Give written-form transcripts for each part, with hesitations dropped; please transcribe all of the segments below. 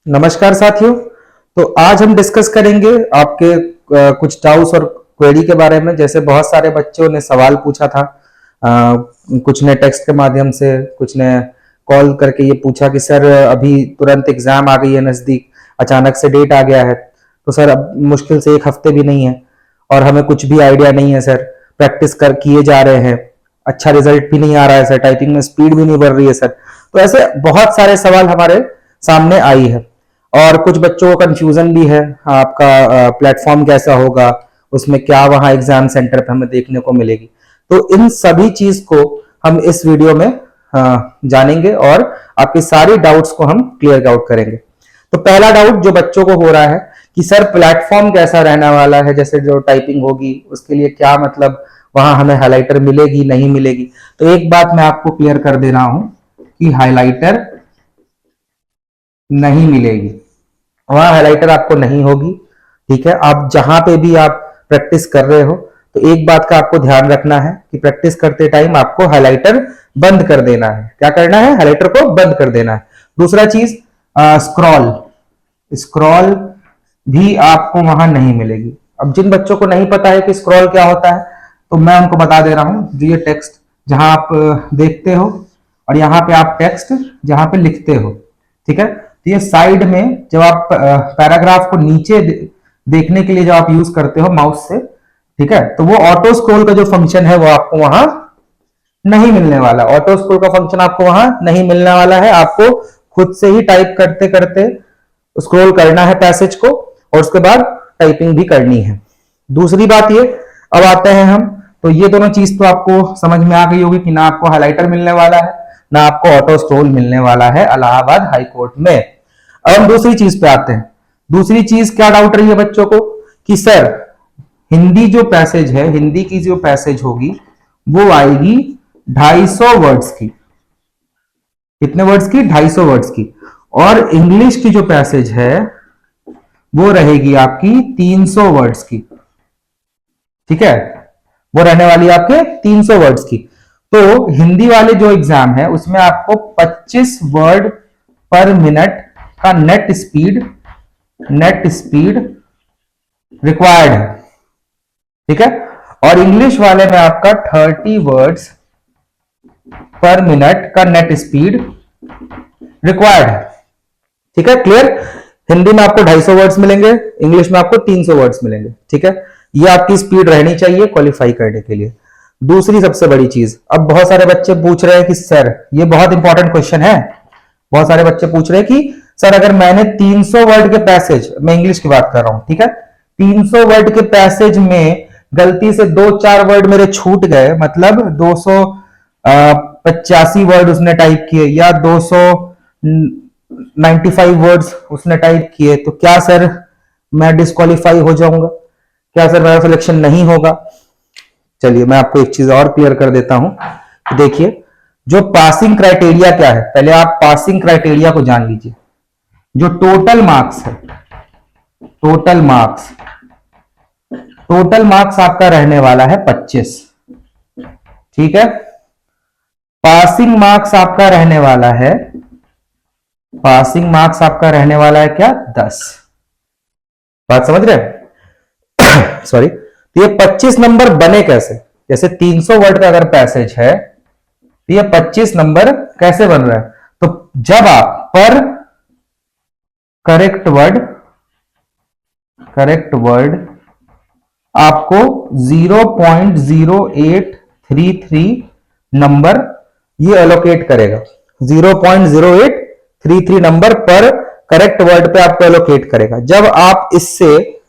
नमस्कार साथियों। तो आज हम डिस्कस करेंगे आपके कुछ डाउट्स और क्वेरी के बारे में। जैसे बहुत सारे बच्चों ने सवाल पूछा था, कुछ ने टेक्स्ट के माध्यम से, कुछ ने कॉल करके ये पूछा कि सर अभी तुरंत एग्जाम आ गई है नजदीक, अचानक से डेट आ गया है, तो सर अब मुश्किल से एक हफ्ते भी नहीं है और हमें कुछ भी आइडिया नहीं है सर, प्रैक्टिस कर किए जा रहे हैं, अच्छा रिजल्ट भी नहीं आ रहा है सर, टाइपिंग में स्पीड भी नहीं बढ़ रही है सर। तो ऐसे बहुत सारे सवाल हमारे सामने आई है और कुछ बच्चों को कंफ्यूजन भी है, आपका प्लेटफॉर्म कैसा होगा, उसमें क्या वहां एग्जाम सेंटर पे हमें देखने को मिलेगी। तो इन सभी चीज को हम इस वीडियो में जानेंगे और आपकी सारी डाउट्स को हम क्लियर आउट करेंगे। तो पहला डाउट जो बच्चों को हो रहा है कि सर प्लेटफॉर्म कैसा रहने वाला है, जैसे जो टाइपिंग होगी उसके लिए क्या मतलब वहां हमें हाइलाइटर मिलेगी नहीं मिलेगी। तो एक बात मैं आपको क्लियर कर दे रहा हूं कि हाइलाइटर नहीं मिलेगी, वहां हाइलाइटर आपको नहीं होगी। ठीक है, आप जहां पे भी आप प्रैक्टिस कर रहे हो तो एक बात का आपको ध्यान रखना है कि प्रैक्टिस करते टाइम आपको हाइलाइटर बंद कर देना है। क्या करना है? हाइलाइटर को बंद कर देना है। दूसरा चीज, स्क्रॉल स्क्रॉल भी आपको वहां नहीं मिलेगी। अब जिन बच्चों को नहीं पता है कि स्क्रॉल क्या होता है तो मैं उनको बता दे रहा हूं। जो ये टेक्स्ट जहां आप देखते हो और यहां पे आप टेक्स्ट जहां पे लिखते हो, ठीक है, तो ये साइड में जब आप पैराग्राफ को नीचे देखने के लिए जब आप यूज करते हो माउस से, ठीक है, तो वो ऑटो स्क्रॉल का जो फंक्शन है वो आपको वहां नहीं मिलने वाला। ऑटो स्क्रॉल का फंक्शन आपको वहां नहीं मिलने वाला है। आपको खुद से ही टाइप करते करते स्क्रॉल करना है पैसेज को और उसके बाद टाइपिंग भी करनी है। दूसरी बात ये, अब आते हैं हम, तो ये दोनों चीज तो आपको समझ में आ गई होगी कि ना आपको हाइलाइटर मिलने वाला है ना आपको ऑटो स्क्रॉल मिलने वाला है इलाहाबाद हाई कोर्ट में। अब हम दूसरी चीज पे आते हैं। दूसरी चीज क्या डाउट रही है बच्चों को कि सर हिंदी जो पैसेज है, हिंदी की जो पैसेज होगी वो आएगी 250 वर्ड्स की। कितने वर्ड्स की? 250 वर्ड्स की। और इंग्लिश की जो पैसेज है वो रहेगी आपकी 300 वर्ड्स की। ठीक है, वो रहने वाली है आपके 300 वर्ड्स की। तो हिंदी वाले जो एग्जाम है उसमें आपको 25 वर्ड पर मिनट का नेट स्पीड रिक्वायर्ड है। ठीक है, और इंग्लिश वाले में आपका 30 वर्ड्स पर मिनट का नेट स्पीड रिक्वायर्ड है। ठीक है, क्लियर? हिंदी में आपको 250 वर्ड्स मिलेंगे, इंग्लिश में आपको 300 वर्ड्स मिलेंगे। ठीक है, ये आपकी स्पीड रहनी चाहिए क्वालिफाई करने के लिए। दूसरी सबसे बड़ी चीज, अब बहुत सारे बच्चे पूछ रहे हैं कि सर, ये बहुत इंपॉर्टेंट क्वेश्चन है, बहुत सारे बच्चे पूछ रहे हैं कि सर अगर मैंने 300 वर्ड के पैसेज, मैं इंग्लिश की बात कर रहा हूं, ठीक है, 300 वर्ड के पैसेज में गलती से 2-4 वर्ड मेरे छूट गए, मतलब 285 वर्ड उसने टाइप किए या 295 वर्ड्स उसने टाइप किए, तो क्या सर मैं डिस्क्वालीफाई हो जाऊंगा? क्या सर मेरा सिलेक्शन नहीं होगा? चलिए मैं आपको एक चीज और क्लियर कर देता हूं। देखिए, जो पासिंग क्राइटेरिया क्या है, पहले आप पासिंग क्राइटेरिया को जान लीजिए। जो टोटल मार्क्स है, टोटल मार्क्स आपका रहने वाला है 25। ठीक है, पासिंग मार्क्स आपका रहने वाला है, पासिंग मार्क्स आपका रहने वाला है क्या? 10। बात समझ रहे? सॉरी, तो ये 25 नंबर बने कैसे? जैसे 300 वर्ड का अगर पैसेज है तो ये 25 नंबर कैसे बन रहा है? तो जब आप पर करेक्ट वर्ड आपको 0.0833 नंबर ये एलोकेट करेगा। 0.0833 नंबर पर करेक्ट वर्ड पे आपको एलोकेट करेगा। जब आप इससे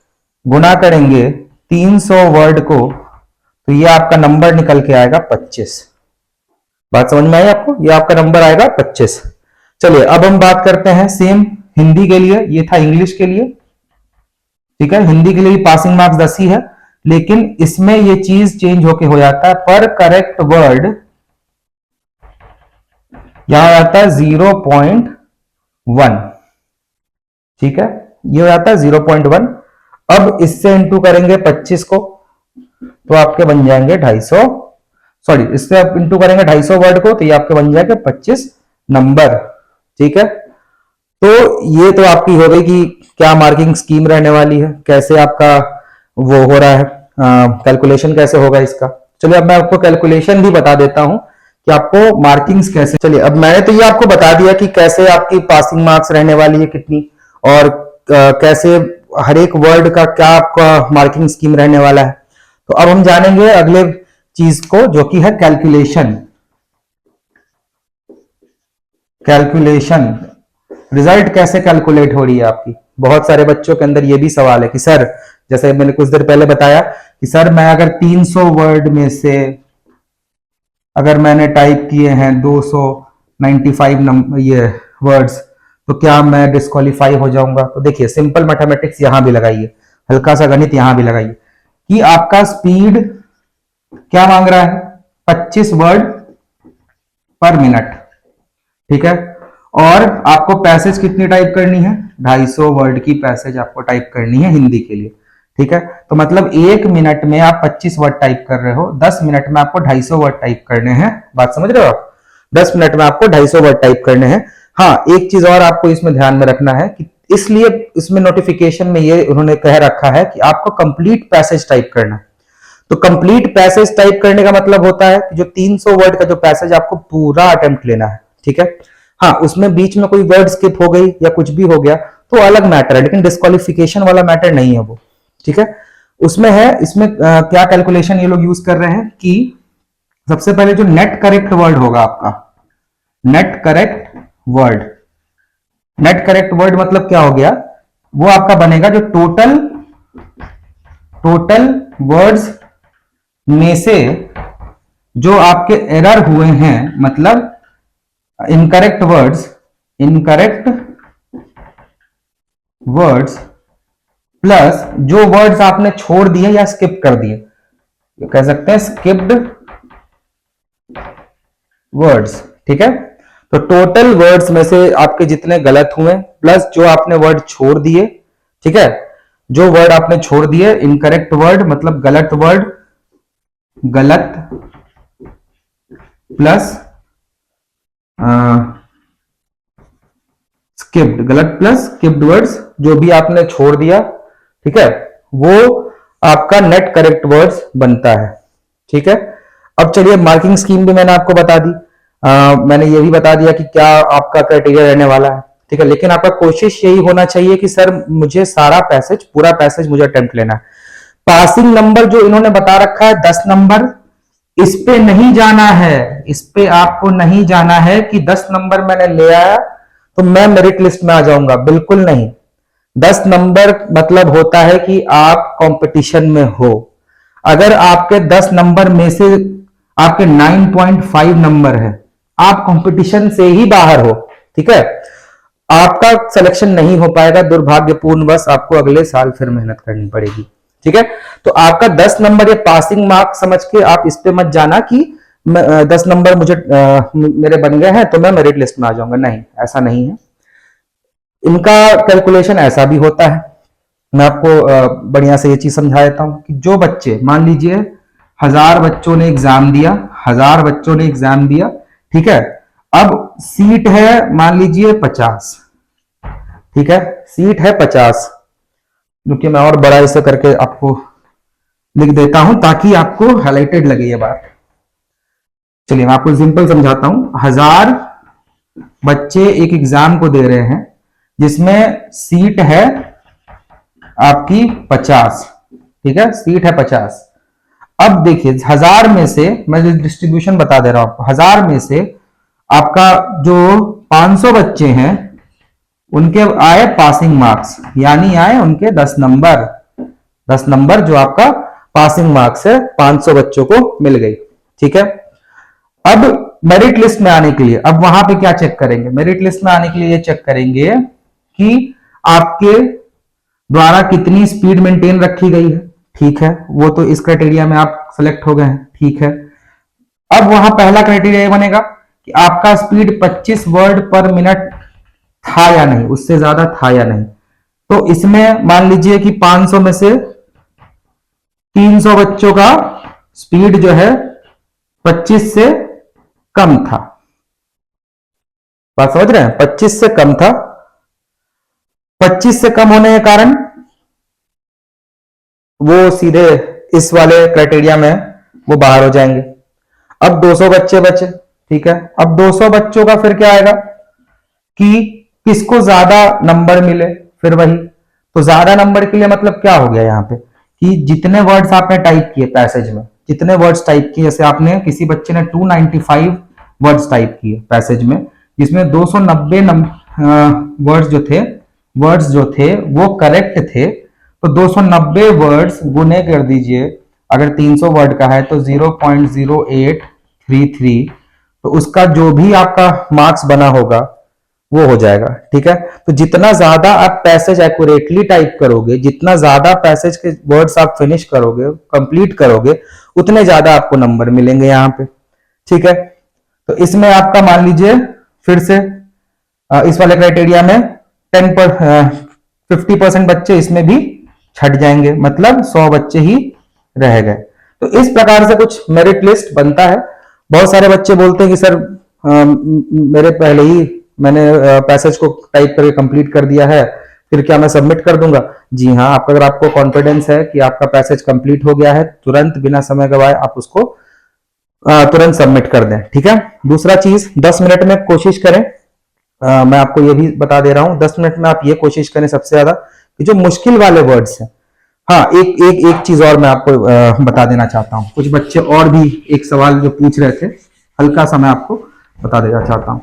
गुणा करेंगे 300 वर्ड को तो ये आपका नंबर निकल के आएगा 25। बात समझ में आई आपको? ये आपका नंबर आएगा 25। चलिए अब हम बात करते हैं सेम हिंदी के लिए। ये था इंग्लिश के लिए। ठीक है, हिंदी के लिए पासिंग मार्क्स 10 ही है, लेकिन इसमें ये चीज चेंज होके हो जाता है। पर करेक्ट वर्ड यहां आता है 0.1। ठीक है, ये हो जाता है 0.1। अब इससे इंटू करेंगे 25 को तो आपके बन जाएंगे 250। सॉरी, इससे आप इंटू करेंगे 250 वर्ड को तो ये आपके बन जाएंगे 25 नंबर। ठीक है, तो ये तो आपकी हो गई कि क्या मार्किंग स्कीम रहने वाली है, कैसे आपका वो हो रहा है, कैलकुलेशन कैसे होगा इसका। चलिए अब मैं आपको कैलकुलेशन भी बता देता हूं कि आपको मार्किंग्स कैसे। चलिए अब मैंने तो ये आपको बता दिया कि कैसे आपकी पासिंग मार्क्स रहने वाली है कितनी, और कैसे हर एक वर्ड का क्या आपका मार्किंग स्कीम रहने वाला है। तो अब हम जानेंगे अगले चीज को, जो कि है कैलकुलेशन। कैलकुलेशन, रिजल्ट कैसे कैलकुलेट हो रही है आपकी। बहुत सारे बच्चों के अंदर ये भी सवाल है कि सर, जैसे मैंने कुछ देर पहले बताया कि सर मैं अगर 300 वर्ड में से अगर मैंने टाइप किए हैं 295 नंबर ये वर्ड्स, तो क्या मैं डिस्क्वालीफाई हो जाऊंगा। तो देखिए सिंपल मैथमेटिक्स यहां भी लगाइए, हल्का सा गणित यहां भी लगाइए कि आपका स्पीड क्या मांग रहा है, 25 वर्ड पर मिनट, ठीक है। और आपको पैसेज कितनी टाइप करनी है, 250 वर्ड की पैसेज आपको टाइप करनी है हिंदी के लिए, ठीक है। तो मतलब 1 मिनट में आप 25 वर्ड टाइप कर रहे हो, 10 मिनट में आपको 250 वर्ड टाइप करने हैं। बात समझ रहे हो आप, 10 मिनट में आपको 250 वर्ड टाइप करने हैं। हाँ, एक चीज और आपको इसमें ध्यान में रखना है कि इसलिए इसमें नोटिफिकेशन में ये उन्होंने कह रखा है कि आपको कंप्लीट पैसेज टाइप करना है। तो कंप्लीट पैसेज टाइप करने का मतलब होता है कि जो 300 वर्ड का जो पैसेज आपको पूरा अटेम्प्ट लेना है, ठीक है। हाँ, उसमें बीच में कोई वर्ड स्किप हो गई या कुछ भी हो गया तो अलग मैटर है, लेकिन डिस्क्वालिफिकेशन वाला मैटर नहीं है वो, ठीक है। उसमें है, इसमें क्या कैलकुलेशन ये लोग यूज कर रहे हैं कि सबसे पहले जो नेट करेक्ट वर्ड होगा आपका, net correct word, net correct word मतलब क्या हो गया, वो आपका बनेगा जो टोटल वर्ड्स में से जो आपके एरर हुए हैं, मतलब इनकरेक्ट वर्ड्स प्लस जो वर्ड्स आपने छोड़ दिए या स्किप कर दिए, कह सकते हैं स्किप्ड वर्ड्स, ठीक है। तो टोटल वर्ड्स में से आपके जितने गलत हुए प्लस जो आपने वर्ड छोड़ दिए, ठीक है, जो वर्ड आपने छोड़ दिए, इनकरेक्ट वर्ड मतलब गलत वर्ड, गलत प्लस स्किप्ड, गलत प्लस स्किप्ड वर्ड्स जो भी आपने छोड़ दिया, ठीक है, वो आपका नेट करेक्ट वर्ड्स बनता है, ठीक है। अब चलिए मार्किंग स्कीम भी मैंने आपको बता दी, मैंने ये भी बता दिया कि क्या आपका क्राइटेरिया रहने वाला है, ठीक है। लेकिन आपका कोशिश यही होना चाहिए कि सर मुझे सारा पैसेज, पूरा पैसेज मुझे अटेम्प्ट लेना है। पासिंग नंबर जो इन्होंने बता रखा है 10 नंबर, इस पे नहीं जाना है, इस पे आपको नहीं जाना है कि 10 नंबर मैंने ले आया तो मैं मेरिट लिस्ट में आ जाऊंगा, बिल्कुल नहीं। 10 नंबर मतलब होता है कि आप कंपटीशन में हो। अगर आपके 10 नंबर में से आपके 9.5 नंबर है, आप कंपटीशन से ही बाहर हो, ठीक है, आपका सिलेक्शन नहीं हो पाएगा, दुर्भाग्यपूर्ण बस आपको अगले साल फिर मेहनत करनी पड़ेगी, ठीक है। तो आपका 10 नंबर ये पासिंग मार्क समझ के आप इस पे मत जाना कि 10 नंबर मुझे मेरे बन गए हैं तो मैं मेरिट लिस्ट में आ जाऊंगा, नहीं, ऐसा नहीं है। इनका कैलकुलेशन ऐसा भी होता है, मैं आपको बढ़िया से ये चीज समझा देता हूं कि जो बच्चे, मान लीजिए 1000 बच्चों ने एग्जाम दिया, 1000 बच्चों ने एग्जाम दिया, ठीक है। अब सीट है मान लीजिए 50, ठीक है, सीट है 50, जो कि मैं और बड़ा इसे करके आपको लिख देता हूं ताकि आपको हाईलाइटेड लगे ये बात। चलिए मैं आपको सिंपल समझाता हूं। 1000 बच्चे एक एग्जाम को दे रहे हैं जिसमें सीट है आपकी 50, ठीक है, सीट है 50। अब देखिए 1000 में से मैं डिस्ट्रीब्यूशन बता दे रहा हूं आपको, 1000 में से आपका जो 500 बच्चे हैं उनके आए पासिंग मार्क्स, यानी आए उनके 10 नंबर, 10 नंबर जो आपका पासिंग मार्क्स है 500 बच्चों को मिल गई, ठीक है। अब मेरिट लिस्ट में आने के लिए, अब वहां पे क्या चेक करेंगे, मेरिट लिस्ट में आने के लिए ये चेक करेंगे कि आपके द्वारा कितनी स्पीड मेंटेन रखी गई है, ठीक है, वो तो इस क्राइटेरिया में आप सेलेक्ट हो गए हैं, ठीक है। अब वहां पहला क्राइटेरिया बनेगा कि आपका स्पीड 25 वर्ड पर मिनट था या नहीं, उससे ज्यादा था या नहीं। तो इसमें मान लीजिए कि 500 में से 300 बच्चों का स्पीड जो है 25 से कम था, बात समझ रहे हैं, 25 से कम था, 25 से कम होने के कारण वो सीधे इस वाले क्राइटेरिया में वो बाहर हो जाएंगे। अब 200 बच्चे बचे, ठीक है। अब 200 बच्चों का फिर क्या आएगा कि किसको ज्यादा नंबर मिले, फिर वही। तो ज्यादा नंबर के लिए मतलब क्या हो गया यहाँ पे कि जितने वर्ड्स आपने टाइप किए पैसेज में, जितने वर्ड्स टाइप किए, जैसे आपने किसी बच्चे ने 295 वर्ड्स टाइप किए पैसेज में, जिसमें 290 वर्ड्स जो थे वो करेक्ट थे, तो 290 वर्ड्स गुने कर दीजिए। अगर 300 वर्ड का है तो 0.0833, तो उसका जो भी आपका मार्क्स बना होगा वो हो जाएगा, ठीक है। तो जितना ज्यादा आप पैसेज एक्यूरेटली टाइप करोगे, जितना ज्यादा पैसेज के वर्ड्स आप फिनिश करोगे, कंप्लीट करोगे, उतने ज्यादा आपको नंबर मिलेंगे यहाँ पे, ठीक है। तो इसमें आपका मान लीजिए फिर से इस वाले क्राइटेरिया में 50% बच्चे इसमें भी छट जाएंगे, मतलब 100 बच्चे ही रह गए। तो इस प्रकार से कुछ मेरिट लिस्ट बनता है। बहुत सारे बच्चे बोलते हैं कि सर मेरे पहले ही मैंने पैसेज को टाइप करके कंप्लीट कर दिया है, फिर क्या मैं सबमिट कर दूंगा? जी हाँ, अगर आपको कॉन्फिडेंस है कि आपका पैसेज कंप्लीट हो गया है, तुरंत बिना समय गवाए आप उसको तुरंत सबमिट कर दें, ठीक है। दूसरा चीज, 10 मिनट में कोशिश करें, मैं आपको ये भी बता दे रहा हूं, 10 मिनट में आप ये कोशिश करें सबसे ज्यादा कि जो मुश्किल वाले वर्ड्स हैं। हाँ, एक चीज और मैं आपको बता देना चाहता हूं। कुछ बच्चे और भी एक सवाल जो पूछ रहे थे, हल्का सा मैं आपको बता देना चाहता हूं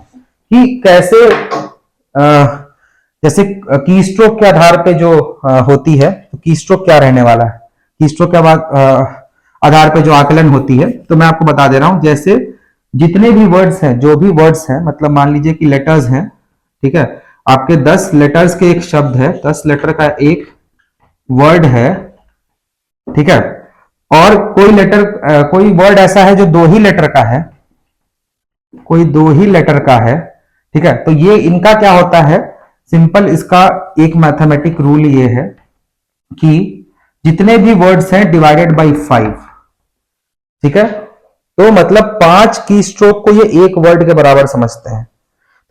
कि कैसे जैसे की स्ट्रोक के आधार पे जो होती है, तो की स्ट्रोक क्या रहने वाला है, की स्ट्रोक के आधार पे जो आकलन होती है, तो मैं आपको बता दे रहा हूं। जैसे जितने भी वर्ड्स हैं, जो भी वर्ड्स हैं, मतलब मान लीजिए कि लेटर्स हैं, ठीक है, आपके 10 लेटर्स के एक शब्द है, 10 लेटर का एक वर्ड है, ठीक है, और कोई वर्ड ऐसा है जो 2 ही लेटर का है, कोई 2 ही लेटर का है, ठीक है। तो ये इनका क्या होता है, सिंपल इसका एक मैथमेटिक रूल ये है कि जितने भी वर्ड्स हैं डिवाइडेड बाय 5, ठीक है। तो मतलब 5 की स्ट्रोक को ये एक वर्ड के बराबर समझते हैं।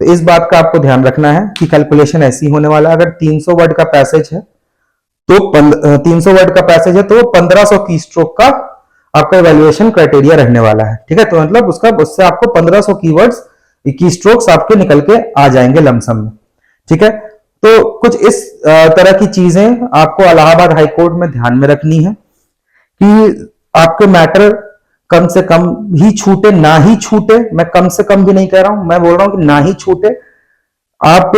तो इस बात का आपको ध्यान रखना है कि कैलकुलेशन ऐसी होने वाला है। अगर 300 वर्ड का पैसेज है तो 300 वर्ड का पैसेज है तो 1500 की स्ट्रोक का आपका इवैल्यूएशन क्राइटेरिया रहने वाला है, ठीक है। तो मतलब उससे आपको 1500 कीवर्ड्स की स्ट्रोक्स आपके निकल के आ जाएंगे लमसम में, ठीक है। तो कुछ इस तरह की चीजें आपको इलाहाबाद हाईकोर्ट में ध्यान में रखनी है कि आपके मैटर कम से कम ही छूटे, ना ही छूटे। मैं कम से कम भी नहीं कह रहा हूं, मैं बोल रहा हूं कि ना ही छूटे। आप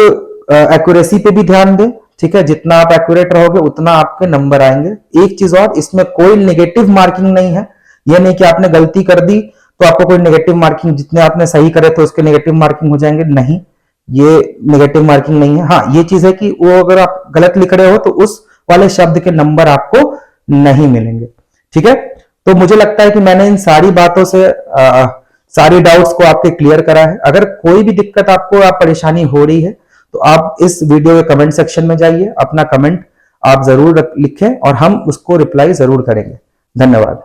एक्यूरेसी पे भी ध्यान दें, ठीक है। जितना आप एक्यूरेट रहोगे उतना आपके नंबर आएंगे। एक चीज और, इसमें कोई नेगेटिव मार्किंग नहीं है। यह नहीं कि आपने गलती कर दी तो आपको कोई नेगेटिव मार्किंग, जितने आपने सही करे तो उसके नेगेटिव मार्किंग हो जाएंगे, नहीं, ये नेगेटिव मार्किंग नहीं है। हाँ, ये चीज है कि वो अगर आप गलत लिख रहे हो तो उस वाले शब्द के नंबर आपको नहीं मिलेंगे, ठीक है। तो मुझे लगता है कि मैंने इन सारी बातों से सारी डाउट्स को आपके क्लियर करा है। अगर कोई भी दिक्कत आपको परेशानी हो रही है तो आप इस वीडियो के कमेंट सेक्शन में जाइए, अपना कमेंट आप जरूर लिखें और हम उसको रिप्लाई जरूर करेंगे। धन्यवाद।